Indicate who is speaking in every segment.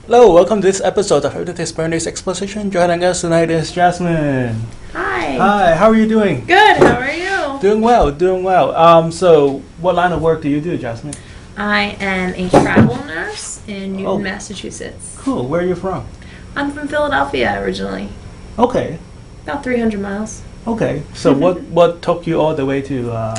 Speaker 1: Hello, welcome to this episode of Hypnotist Exposition. Joining us tonight is Jazzmin.
Speaker 2: Hi.
Speaker 1: Hi, how are you doing?
Speaker 2: Good, how are you?
Speaker 1: Doing well. So what line of work do you do, Jazzmin?
Speaker 2: I am a travel nurse in Newton, Massachusetts.
Speaker 1: Cool, where are you from?
Speaker 2: I'm from Philadelphia originally.
Speaker 1: Okay.
Speaker 2: About 300 miles.
Speaker 1: Okay, so what took you all the way to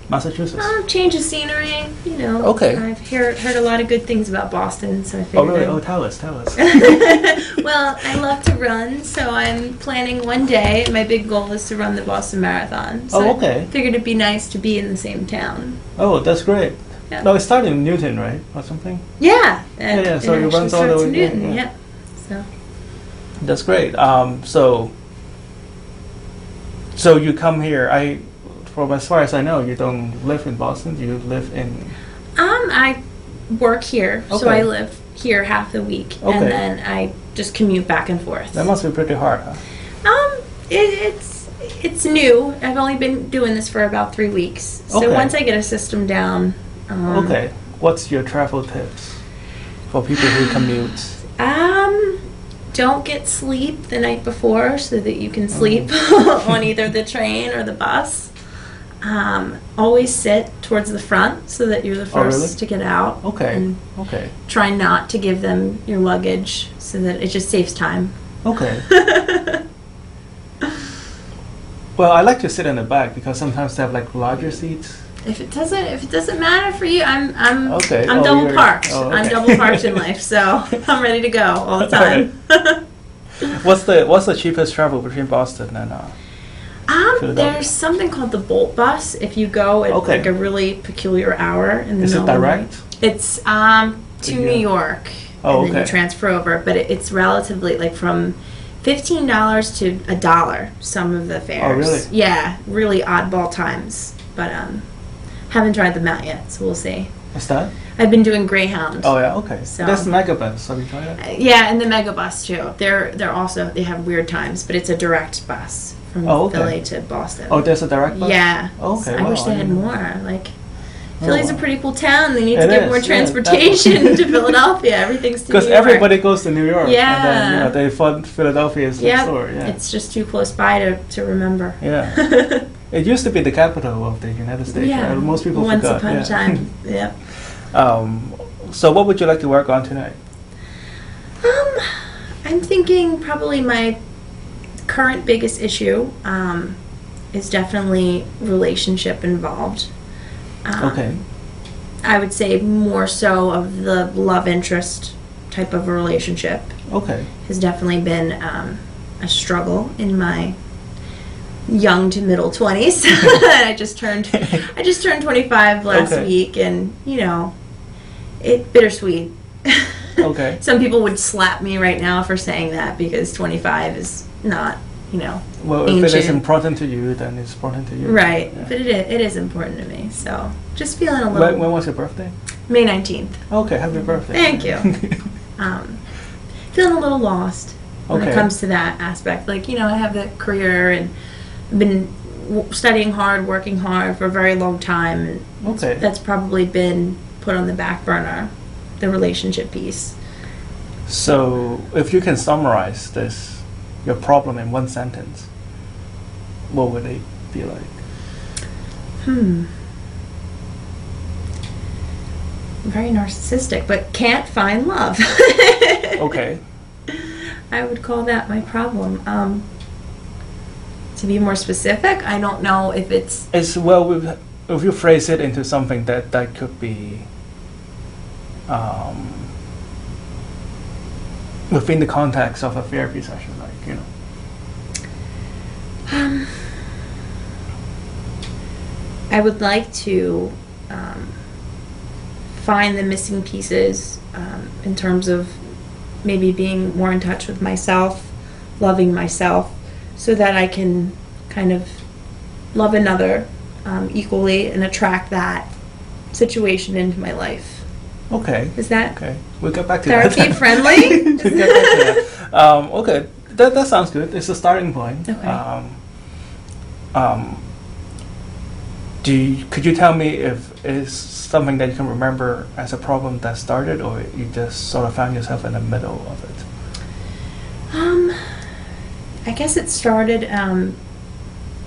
Speaker 1: Massachusetts?
Speaker 2: Change of scenery, you know.
Speaker 1: Okay.
Speaker 2: I've heard a lot of good things about Boston, so I figured.
Speaker 1: Oh, really? Oh, tell us.
Speaker 2: Well, I love to run, so I'm planning one day. My big goal is to run the Boston Marathon. So
Speaker 1: okay.
Speaker 2: I figured it'd be nice to be in the same town.
Speaker 1: Oh, that's great.
Speaker 2: Yeah.
Speaker 1: No, it started in Newton, right? Or something?
Speaker 2: Yeah.
Speaker 1: Yeah, so it runs all the way
Speaker 2: to Newton,
Speaker 1: yeah.
Speaker 2: So.
Speaker 1: That's great. So you come here. From as far as I know, you don't live in Boston. You live in.
Speaker 2: I work here, so I live here half the week, and then I just commute back and forth.
Speaker 1: That must be pretty hard, huh?
Speaker 2: It's new. I've only been doing this for about 3 weeks, so once I get a system down.
Speaker 1: Okay. What's your travel tips for people who commute?
Speaker 2: Don't get sleep the night before so that you can sleep on either the train or the bus. Always sit towards the front so that you're the first to get out.
Speaker 1: Okay.
Speaker 2: And try not to give them your luggage so that it just saves time.
Speaker 1: Okay. Well, I like to sit in the back because sometimes they have like larger seats.
Speaker 2: If it doesn't matter for you, I'm
Speaker 1: Oh,
Speaker 2: double parked.
Speaker 1: Oh, okay.
Speaker 2: I'm double parked in life, so I'm ready to go all the time.
Speaker 1: What's the cheapest travel between Boston and
Speaker 2: there's something called the Bolt bus. If you go at like a really peculiar hour in the middle
Speaker 1: of the night.
Speaker 2: Is it direct? It's to New York, and then you transfer over. But it's relatively like from $15 to $1. Some of the fares.
Speaker 1: Oh, really?
Speaker 2: Yeah, really oddball times, but haven't tried them out yet, so we'll see.
Speaker 1: What's that?
Speaker 2: I've been doing Greyhound.
Speaker 1: Oh yeah, okay.
Speaker 2: So
Speaker 1: that's Megabus. Have you tried that?
Speaker 2: Yeah, and the Megabus too. They're also they have weird times, but it's a direct bus from Philly to Boston.
Speaker 1: Oh, there's a direct bus?
Speaker 2: Yeah.
Speaker 1: Okay.
Speaker 2: So I wish they had more. Like Philly's a pretty cool town. They need to get more transportation to Philadelphia. Everything's to New York.
Speaker 1: Because everybody goes to New York.
Speaker 2: Yeah.
Speaker 1: And then, they thought Philadelphia is next door. Yeah.
Speaker 2: It's just too close by to remember.
Speaker 1: Yeah. It used to be the capital of the United States.
Speaker 2: Yeah.
Speaker 1: Right? Most people
Speaker 2: Once
Speaker 1: forgot.
Speaker 2: upon a time. Yep.
Speaker 1: So what would you like to work on tonight?
Speaker 2: I'm thinking probably my current biggest issue is definitely relationship involved. I would say more so of the love interest type of a relationship. Has definitely been a struggle in my young to middle 20s. I just turned 25 last week, and it's bittersweet. Some people would slap me right now for saying that because 25 is not,
Speaker 1: well,
Speaker 2: ancient.
Speaker 1: If it is important to you, then it's important to you.
Speaker 2: Right, but it is important to me. So just feeling a little.
Speaker 1: When was your birthday?
Speaker 2: May 19th.
Speaker 1: Okay, happy birthday.
Speaker 2: Thank you. Feeling a little lost when it comes to that aspect. Like, I have the career and I've been studying hard, working hard for a very long time. And that's probably been put on the back burner, the relationship piece.
Speaker 1: So, if you can summarize your problem in one sentence, what would it be like?
Speaker 2: Very narcissistic, but can't find love.
Speaker 1: Okay.
Speaker 2: I would call that my problem. To be more specific, I don't know if it's...
Speaker 1: if you phrase it into something that could be within the context of a therapy session,
Speaker 2: I would like to find the missing pieces in terms of maybe being more in touch with myself, loving myself, so that I can kind of love another equally and attract that situation into my life.
Speaker 1: Okay.
Speaker 2: Is that
Speaker 1: We'll get back to
Speaker 2: therapy friendly?
Speaker 1: We'll get back to that. Okay, that sounds good. It's a starting point.
Speaker 2: Okay.
Speaker 1: Could you tell me if it's something that you can remember as a problem that started, or you just sort of found yourself in the middle of it?
Speaker 2: I guess it started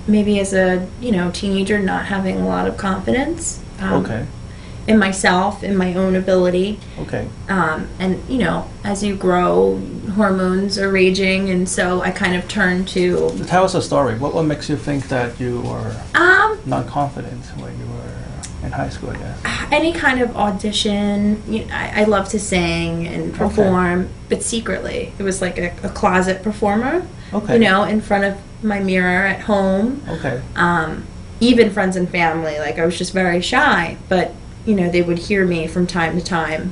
Speaker 2: maybe as a teenager, not having a lot of confidence.
Speaker 1: Okay.
Speaker 2: In myself, in my own ability.
Speaker 1: Okay.
Speaker 2: And as you grow, hormones are raging, and so I kind of turned to.
Speaker 1: Tell us a story. What makes you think that you were not confident when you were in high school? I guess.
Speaker 2: Any kind of audition. I love to sing and perform, but secretly. It was like a closet performer.
Speaker 1: Okay.
Speaker 2: In front of my mirror at home.
Speaker 1: Okay.
Speaker 2: Even friends and family. Like, I was just very shy, but. They would hear me from time to time,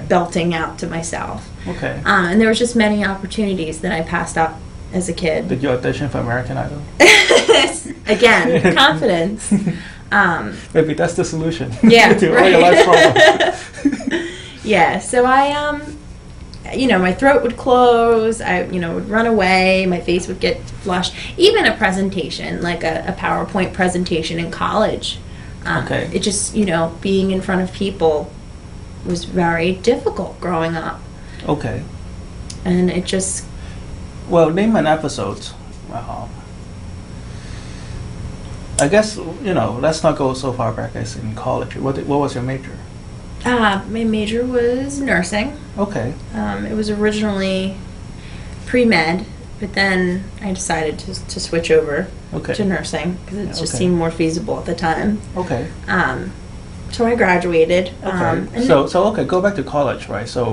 Speaker 2: belting out to myself. Okay. And there was just many opportunities that I passed up as a kid.
Speaker 1: Did you audition for American Idol?
Speaker 2: Again, confidence.
Speaker 1: Maybe that's the solution.
Speaker 2: Yeah,
Speaker 1: to all your life's problems.
Speaker 2: Yeah. So I, my throat would close. I, would run away. My face would get flushed. Even a presentation, like a PowerPoint presentation in college. It just, being in front of people was very difficult growing up. Okay. And it just...
Speaker 1: Well, name an episode. I guess, let's not go so far back as in college. What was your major?
Speaker 2: My major was nursing.
Speaker 1: Okay.
Speaker 2: It was originally pre-med, but then I decided to switch over to nursing because it just seemed more feasible at the time. Okay. So I graduated.
Speaker 1: Okay. So go back to college, right? So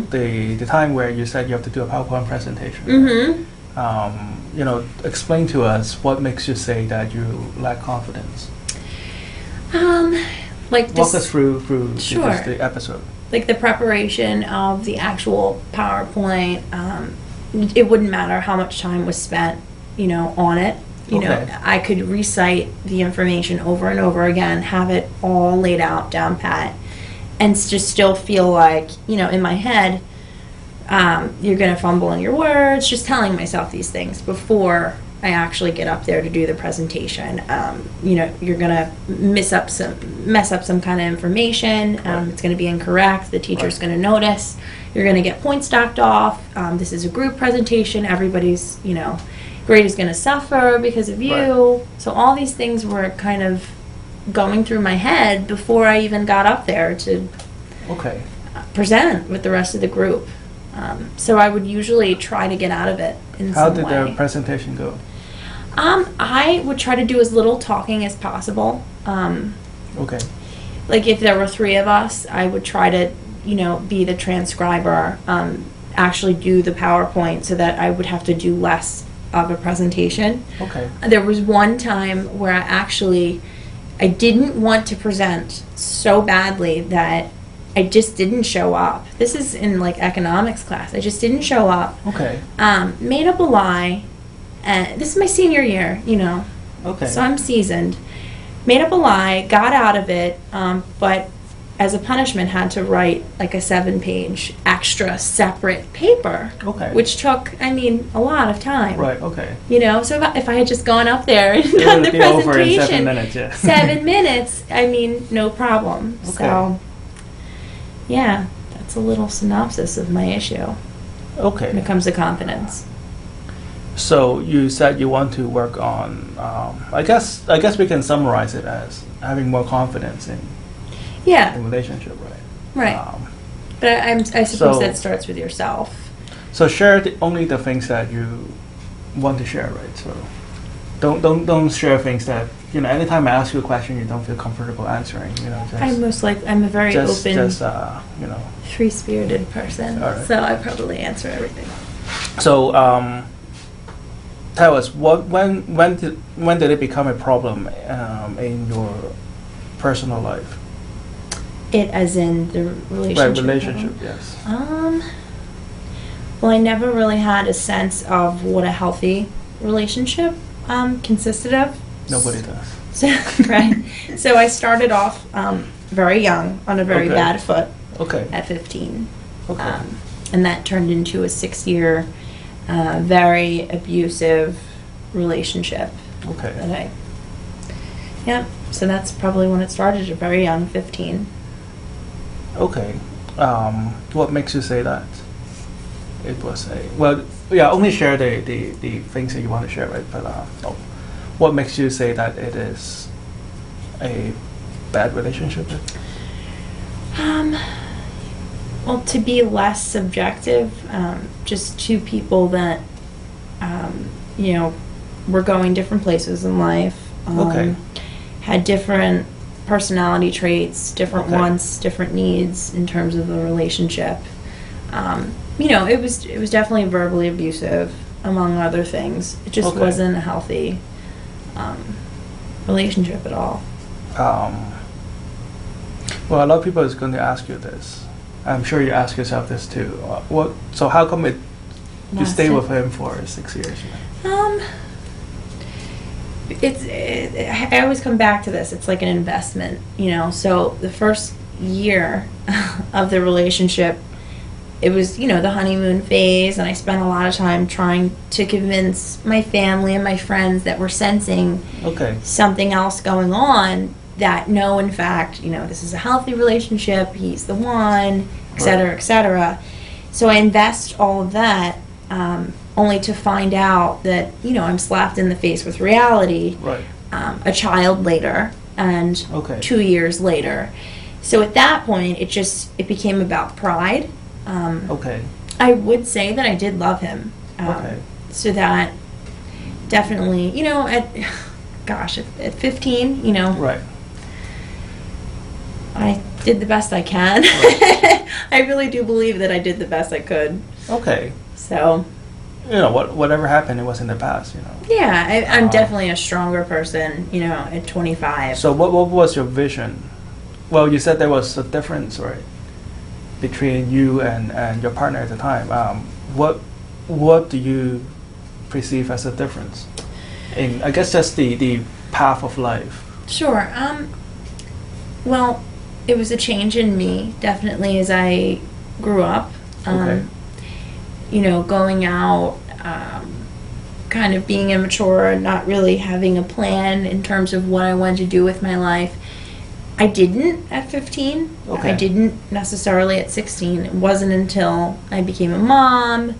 Speaker 1: the time where you said you have to do a PowerPoint presentation. Right? Explain to us what makes you say that you lack confidence. Walk us through the episode.
Speaker 2: Like the preparation of the actual PowerPoint. It wouldn't matter how much time was spent, on it. I could recite the information over and over again, have it all laid out, down pat, and just still feel like, in my head, you're going to fumble in your words, just telling myself these things before I actually get up there to do the presentation. You're going to mess up some kind of information. It's going to be incorrect. The teacher's going to notice. You're going to get points docked off. This is a group presentation. Everybody's, grade is going to suffer because of you. Right. So all these things were kind of going through my head before I even got up there to present with the rest of the group. So I would usually try to get out of it in some way.
Speaker 1: How did the presentation go?
Speaker 2: I would try to do as little talking as possible. Like if there were 3 of us, I would try to, be the transcriber, actually do the PowerPoint so that I would have to do less of a presentation. Okay. There was one time where I didn't want to present so badly that I just didn't show up. This is in like economics class. I just didn't show up. Okay. Made up a lie. This is my senior year, Okay. So I'm seasoned. Made up a lie, got out of it, but as a punishment had to write like a 7-page extra separate paper. Okay. Which took, a lot of time. Right, okay. So if I had just gone up there and done the presentation, over in 7 minutes, yeah. 7 minutes, no problem. Okay. So, yeah, that's a little synopsis of my issue. Okay. When it comes to confidence.
Speaker 1: So you said you want to work on, I guess we can summarize it as having more confidence in relationship, right? Right.
Speaker 2: But I suppose that starts with yourself.
Speaker 1: So share only the things that you want to share, right? So don't share things that anytime I ask you a question you don't feel comfortable answering.
Speaker 2: I'm a very open, free-spirited person, so I probably answer everything.
Speaker 1: So tell us when did it become a problem in your personal life?
Speaker 2: It as in the relationship?
Speaker 1: Right, relationship, yes.
Speaker 2: Well, I never really had a sense of what a healthy relationship consisted of.
Speaker 1: Nobody does.
Speaker 2: So, right. So I started off very young, on a very bad foot. Okay. At 15. Okay. And that turned into a 6-year, very abusive relationship. Okay. That Yep. So that's probably when it started, very young, 15.
Speaker 1: Okay. What makes you say that? It was a, well, yeah, only share the things that you want to share, right? But what makes you say that it is a bad relationship?
Speaker 2: Well, to be less subjective, just two people that, you know, were going different places in life.
Speaker 1: Okay.
Speaker 2: Had different personality traits, different wants, different needs in terms of the relationship. You know, it was definitely verbally abusive, among other things. It just wasn't a healthy relationship at all.
Speaker 1: Well, a lot of people is going to ask you this. I'm sure you ask yourself this too. So how come you stay with him for 6 years? I always come back to this. It's like an investment, you know. So the first year of the relationship, it was, you know, the honeymoon phase, and I spent a lot of time trying to convince my family and my friends that were sensing something else going on, that no, in fact, you know, this is a healthy relationship, he's the one, etc., etc. So I invest all of that, only to find out that, you know, I'm slapped in the face with reality, a child later, and 2 years later. So at that point, it became about pride. I would say that I did love him. So that definitely, you know, at 15, you know, I did the best I can. I really do believe that I did the best I could. So, you know, whatever happened, it was in the past, you know.
Speaker 2: Yeah, I'm definitely a stronger person, you know, at 25.
Speaker 1: So what was your vision? Well, you said there was a difference, right, between you and your partner at the time. What do you perceive as a difference in, I guess, just the path of life?
Speaker 2: Sure. Well, it was a change in me, definitely, as I grew up. You know, going out, kind of being immature, not really having a plan in terms of what I wanted to do with my life. I didn't at 15. I didn't necessarily at 16. It wasn't until I became a mom,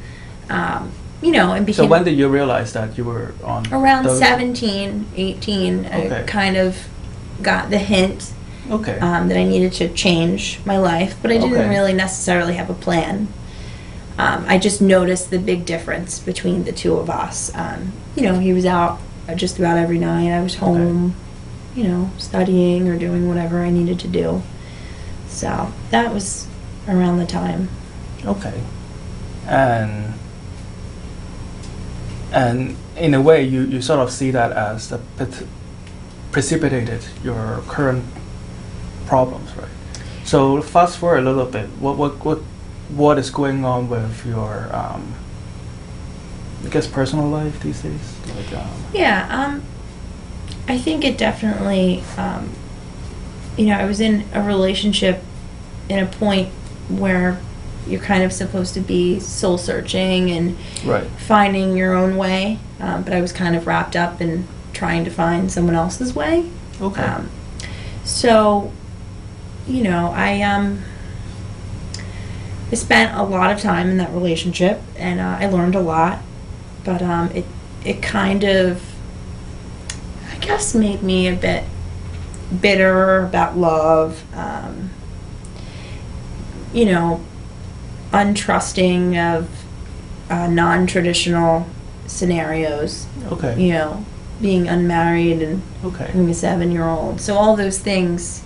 Speaker 2: you know, and became...
Speaker 1: So when did you realize that you were on...
Speaker 2: Around 17, 18, I kind of got the hint that I needed to change my life, but I didn't really necessarily have a plan. I just noticed the big difference between the two of us. You know, he was out just about every night. I was home, you know, studying or doing whatever I needed to do. So that was around the time.
Speaker 1: And in a way, you sort of see that as the precipitated your current problems, right? So fast forward a little bit. What is going on with your, I guess, personal life these days?
Speaker 2: I think it definitely, you know, I was in a relationship in a point where you're kind of supposed to be soul searching and finding your own way, but I was kind of wrapped up in trying to find someone else's way. So, you know, I spent a lot of time in that relationship, and I learned a lot, but it kind of, I guess, made me a bit bitter about love, you know, untrusting of non-traditional scenarios, you know, being unmarried and having a 7-year-old. So all those things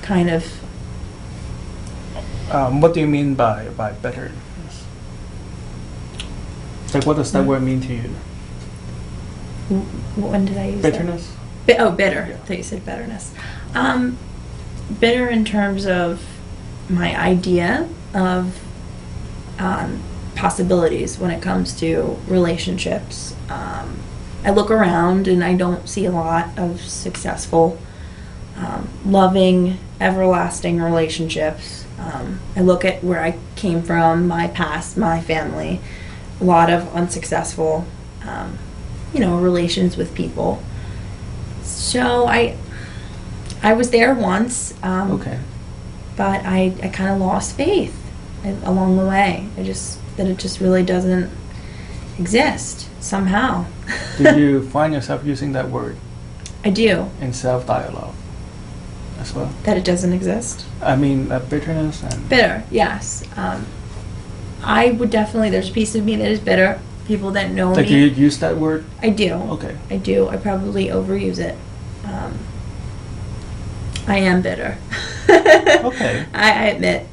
Speaker 2: kind of...
Speaker 1: what do you mean by bitterness? Like, what does that word mean to you?
Speaker 2: When did I use
Speaker 1: bitterness?
Speaker 2: Oh, bitter. I thought you said bitterness. Bitter in terms of my idea of possibilities when it comes to relationships. I look around and I don't see a lot of successful, loving, everlasting relationships. I look at where I came from, my past, my family, a lot of unsuccessful, you know, relations with people. So I was there once.
Speaker 1: Okay.
Speaker 2: But I kind of lost faith along the way. That it just really doesn't exist somehow.
Speaker 1: Did you find yourself using that word?
Speaker 2: I do.
Speaker 1: In self-dialogue as well?
Speaker 2: That it doesn't exist?
Speaker 1: I mean, bitterness and...
Speaker 2: Bitter, yes. I would definitely, there's a piece of me that is bitter. People that know me.
Speaker 1: Do you use that word?
Speaker 2: I do.
Speaker 1: Okay.
Speaker 2: I do. I probably overuse it. I am bitter.
Speaker 1: Okay.
Speaker 2: I admit.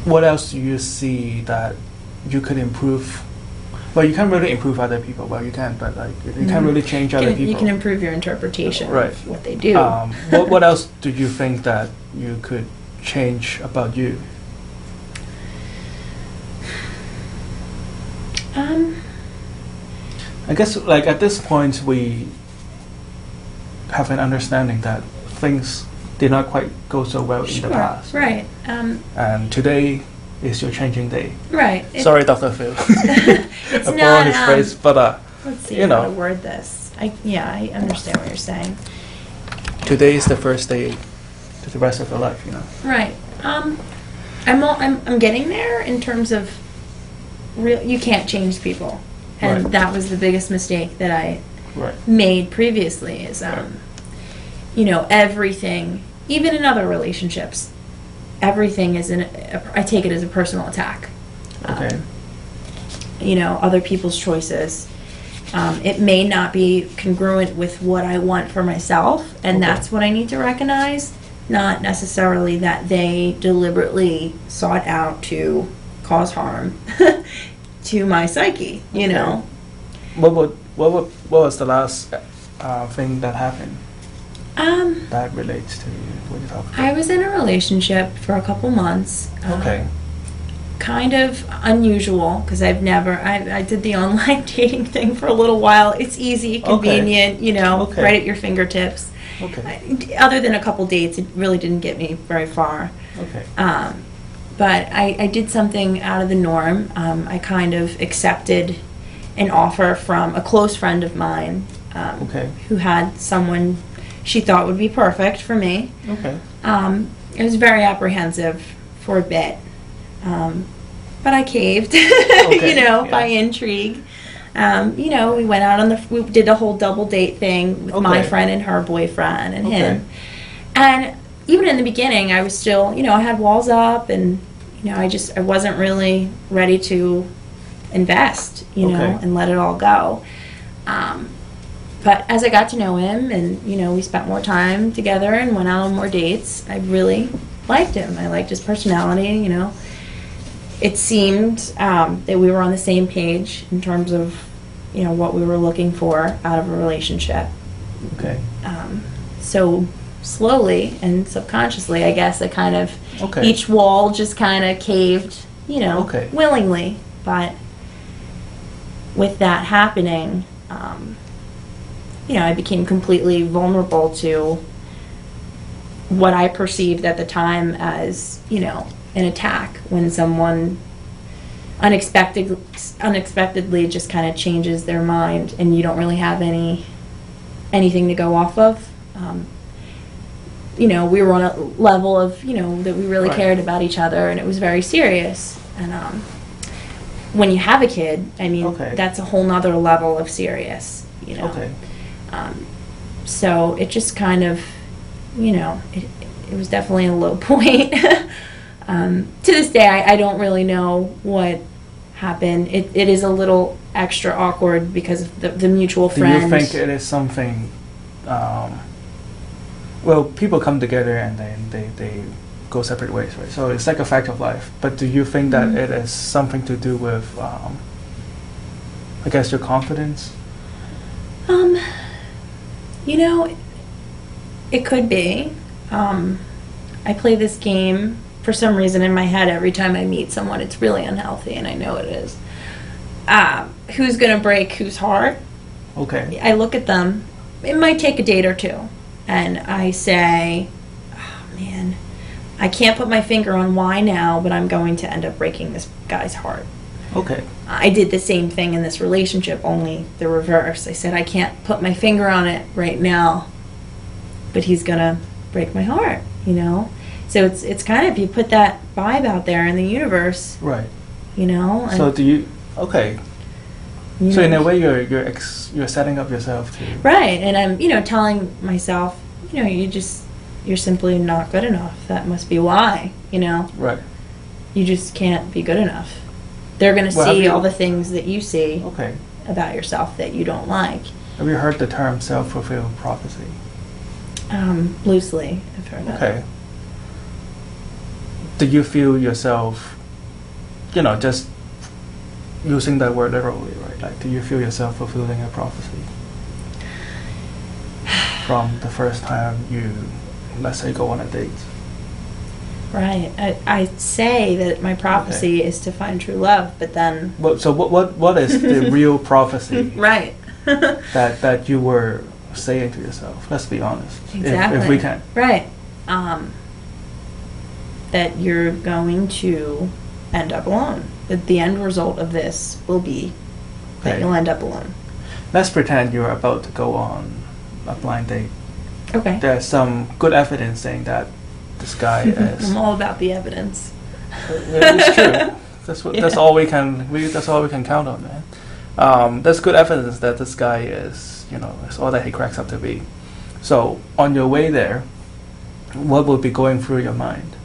Speaker 1: What else do you see that you could improve? Well, you can't really improve other people. Well, you can, but like you can't really change other people.
Speaker 2: You can improve your interpretation of what they do.
Speaker 1: What else do you think that you could change about you? I guess like at this point we have an understanding that things did not quite go so well in the past.
Speaker 2: Right.
Speaker 1: And today is your changing day.
Speaker 2: Right.
Speaker 1: Sorry, Dr. Phil.
Speaker 2: It's
Speaker 1: I
Speaker 2: not
Speaker 1: his phrase, but
Speaker 2: let's see how to word this. I understand what you're saying.
Speaker 1: Today is the first day to the rest of your life, you know.
Speaker 2: Right. I'm getting there in terms of you can't change people. And that was the biggest mistake that I made previously is everything, even in other relationships, everything is I take it as a personal attack.
Speaker 1: Okay.
Speaker 2: Other people's choices. It may not be congruent with what I want for myself, and that's what I need to recognize, not necessarily that they deliberately sought out to cause harm to my psyche, you know.
Speaker 1: What was the last thing that happened that relates to what you're talking about?
Speaker 2: I was in a relationship for a couple months.
Speaker 1: Okay.
Speaker 2: Kind of unusual because I did the online dating thing for a little while. It's easy, convenient, right at your fingertips.
Speaker 1: Okay.
Speaker 2: Other than a couple dates, it really didn't get me very far.
Speaker 1: Okay.
Speaker 2: But I did something out of the norm. I kind of accepted an offer from a close friend of mine who had someone she thought would be perfect for me.
Speaker 1: Okay.
Speaker 2: I was very apprehensive for a bit. But I caved, by intrigue. We went out we did a whole double date thing with my friend and her boyfriend and him. And even in the beginning, I was still, I had walls up and, I wasn't really ready to invest, and let it all go. But as I got to know him and, we spent more time together and went out on more dates, I really liked him. I liked his personality, It seemed that we were on the same page in terms of, what we were looking for out of a relationship.
Speaker 1: Okay.
Speaker 2: So slowly and subconsciously, I guess, I kind of, each wall just kind of caved, willingly. But with that happening, I became completely vulnerable to what I perceived at the time as, an attack when someone unexpectedly just kind of changes their mind and you don't really have anything to go off of. We were on a level of, that we really cared about each other and it was very serious. And when you have a kid, that's a whole nother level of serious, so it just kind of, it was definitely a low point. To this day, I don't really know what happened. It is a little extra awkward because of the mutual friend.
Speaker 1: Do you think it is something... people come together and then they go separate ways, right? So it's like a fact of life. But do you think that it is something to do with, I guess, your confidence?
Speaker 2: It could be. I play this game for some reason in my head every time I meet someone. It's really unhealthy, and I know it is. Who's going to break whose heart?
Speaker 1: Okay.
Speaker 2: I look at them. It might take a date or two. And I say, oh, man, I can't put my finger on why now, but I'm going to end up breaking this guy's heart.
Speaker 1: Okay.
Speaker 2: I did the same thing in this relationship, only the reverse. I said, I can't put my finger on it right now, but he's gonna break my heart, you know? So it's kind of, you put that vibe out there in the universe.
Speaker 1: Right.
Speaker 2: You know?
Speaker 1: So do you, okay.
Speaker 2: You
Speaker 1: so
Speaker 2: know,
Speaker 1: in a way you're setting up yourself to...
Speaker 2: Right, and I'm, you know, telling myself, you know, you're simply not good enough. That must be why, you know?
Speaker 1: Right.
Speaker 2: You just can't be good enough. They're going to see all the things that you see about yourself that you don't like.
Speaker 1: Have you heard the term self-fulfilling prophecy?
Speaker 2: Loosely, I've heard of it.
Speaker 1: Okay. Do you feel yourself, you know, just using that word literally, right? Like, do you feel yourself fulfilling a prophecy? From the first time you, let's say, go on a date?
Speaker 2: Right. I say that my prophecy is to find true love, but then...
Speaker 1: So what is the real prophecy?
Speaker 2: Right.
Speaker 1: that you were saying to yourself? Let's be honest.
Speaker 2: Exactly.
Speaker 1: If we can.
Speaker 2: Right. That you're going to end up alone. That the end result of this will be that you'll end up alone.
Speaker 1: Let's pretend you're about to go on a blind date.
Speaker 2: Okay.
Speaker 1: There's some good evidence saying that this guy is...
Speaker 2: I'm all about the evidence.
Speaker 1: It's true. That's all we can. That's all we can count on, man. There's good evidence that this guy is, you know, is all that he cracks up to be. So on your way there, what will be going through your mind?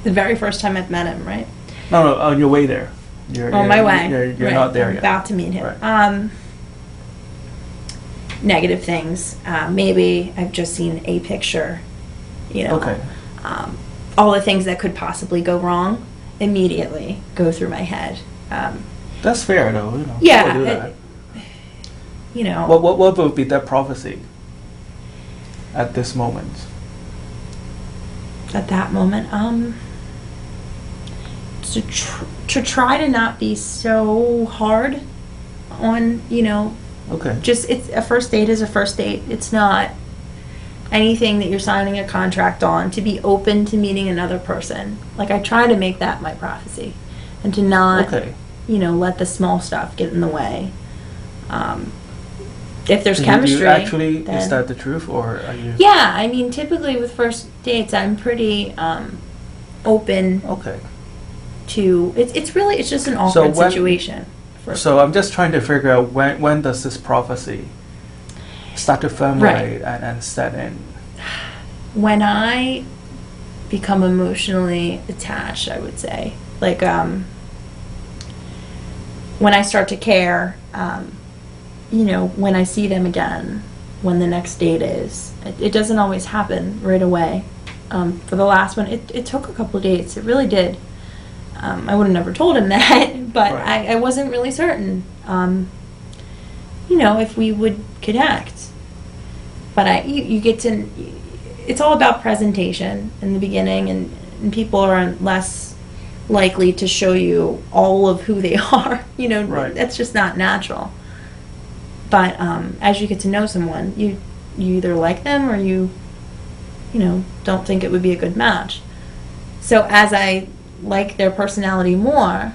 Speaker 2: The very first time I've met him, right?
Speaker 1: No, on your way there. You're
Speaker 2: my way.
Speaker 1: You're not there yet.
Speaker 2: About to meet him.
Speaker 1: Right.
Speaker 2: Negative things. Maybe I've just seen a picture. You know.
Speaker 1: Okay.
Speaker 2: All the things that could possibly go wrong immediately go through my head.
Speaker 1: That's fair, though. You know,
Speaker 2: yeah.
Speaker 1: do that.
Speaker 2: You know.
Speaker 1: What would be that prophecy at this moment?
Speaker 2: At that moment, to try to not be so hard on, you know.
Speaker 1: Okay.
Speaker 2: Just, it's a first date is a first date. It's not anything that you're signing a contract on. To be open to meeting another person. Like, I try to make that my prophecy, and to not, you know, let the small stuff get in the way. If there's chemistry,
Speaker 1: do you actually, is that the truth, or are you?
Speaker 2: Yeah, I mean, typically with first dates, I'm pretty open.
Speaker 1: Okay.
Speaker 2: To it's just an awkward situation.
Speaker 1: So I'm just trying to figure out when does this prophecy start to formulate and set in?
Speaker 2: When I become emotionally attached, I would say, like when I start to care. You know, when I see them again, when the next date is. It doesn't always happen right away. For the last one, it took a couple of dates. It really did. I would have never told him that, but I wasn't really certain, you know, if we would connect. But you get to, it's all about presentation in the beginning, and people are less likely to show you all of who they are. You know, that's just not natural. But as you get to know someone, you either like them or you know, don't think it would be a good match. So as I like their personality more,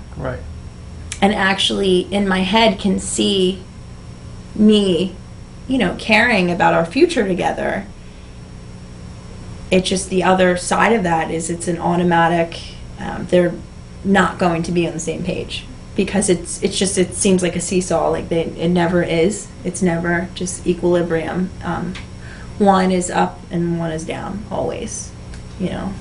Speaker 2: and actually in my head can see me, you know, caring about our future together, it's just the other side of that is it's an automatic, they're not going to be on the same page. Because it seems like a seesaw, like it never is. It's never just equilibrium. One is up and one is down, always. You know.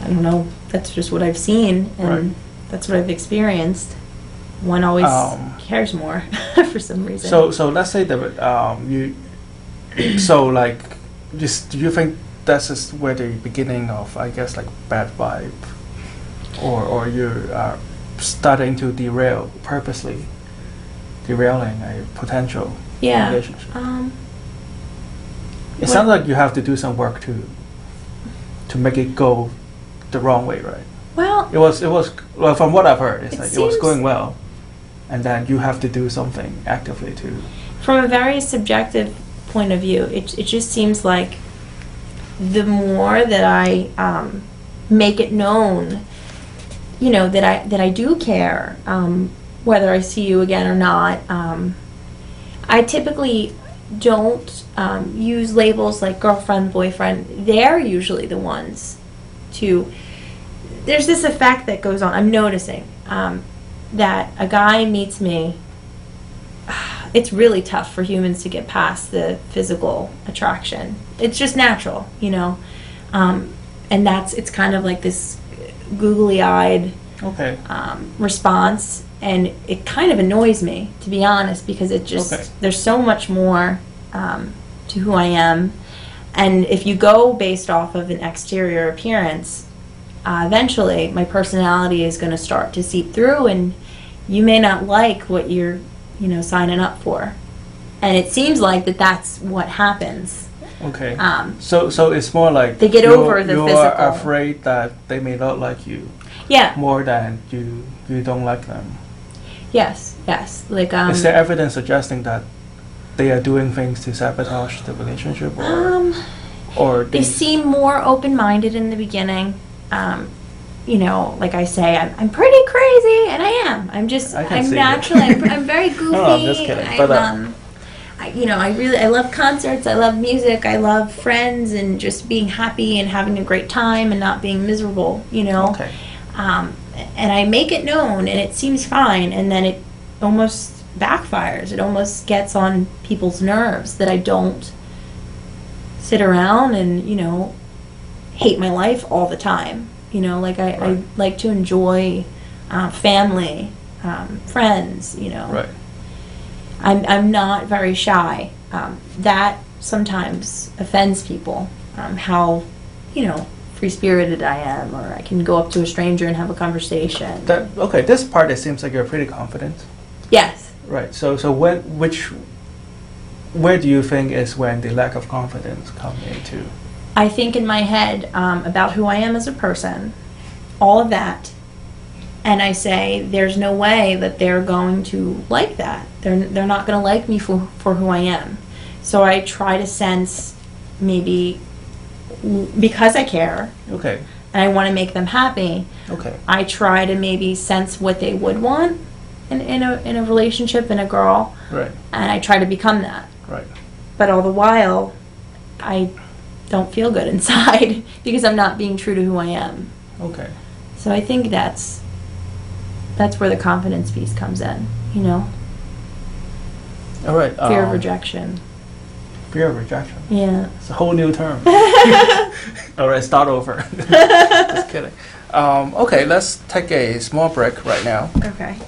Speaker 2: I don't know. That's just what I've seen, and that's what I've experienced. One always cares more for some reason.
Speaker 1: So let's say that you. So like, just do you think that's just where the beginning of, I guess, like bad vibe, or you're starting to purposely derailing a potential relationship? It sounds like you have to do some work to make it go the wrong way, right?
Speaker 2: Well,
Speaker 1: it was well, from what I've heard, it was going well, and then you have to do something actively to.
Speaker 2: From a very subjective point of view, it just seems like the more that I make it known, you know, that I do care, whether I see you again or not. I typically don't use labels like girlfriend, boyfriend. They're usually the ones to... There's this effect that goes on. I'm noticing that a guy meets me. It's really tough for humans to get past the physical attraction. It's just natural, you know. And it's kind of like this googly-eyed response. And it kind of annoys me, to be honest, because it just, there's so much more to who I am. And if you go based off of an exterior appearance, eventually my personality is going to start to seep through, and you may not like what you're, you know, signing up for. And it seems like that's what happens.
Speaker 1: Okay. So it's more like
Speaker 2: they get over the
Speaker 1: you
Speaker 2: physical.
Speaker 1: are afraid that they may not like you.
Speaker 2: Yeah.
Speaker 1: More than you don't like them.
Speaker 2: Yes. Yes. Like
Speaker 1: is there evidence suggesting that they are doing things to sabotage the relationship, or
Speaker 2: they seem more open-minded in the beginning. You know, like I say, I'm pretty crazy, and I am. I'm naturally. I'm very goofy.
Speaker 1: No, I'm just kidding.
Speaker 2: You know, I love concerts. I love music. I love friends, and just being happy and having a great time and not being miserable. You know.
Speaker 1: Okay.
Speaker 2: And I make it known, and it seems fine, and then it almost backfires. It almost gets on people's nerves that I don't sit around and, you know, hate my life all the time. You know, like I like to enjoy family, friends, you know.
Speaker 1: Right.
Speaker 2: I'm not very shy. That sometimes offends people, how, you know, free-spirited I am, or I can go up to a stranger and have a conversation.
Speaker 1: This part, it seems like you're pretty confident.
Speaker 2: Yes.
Speaker 1: Right. So where do you think is when the lack of confidence comes into?
Speaker 2: I think in my head about who I am as a person, all of that, and I say there's no way that they're going to like that. They're not going to like me for who I am. So I try to sense, maybe because I care, and I want to make them happy. I try to maybe sense what they would want in a relationship, in a girl, and I try to become that. But all the while, I don't feel good inside because I'm not being true to who I am. So I think that's where the confidence piece comes in, you know. Fear of rejection.
Speaker 1: Fear of rejection.
Speaker 2: Yeah.
Speaker 1: It's a whole new term. All right, start over. Just kidding. Okay, let's take a small break right now.
Speaker 2: Okay.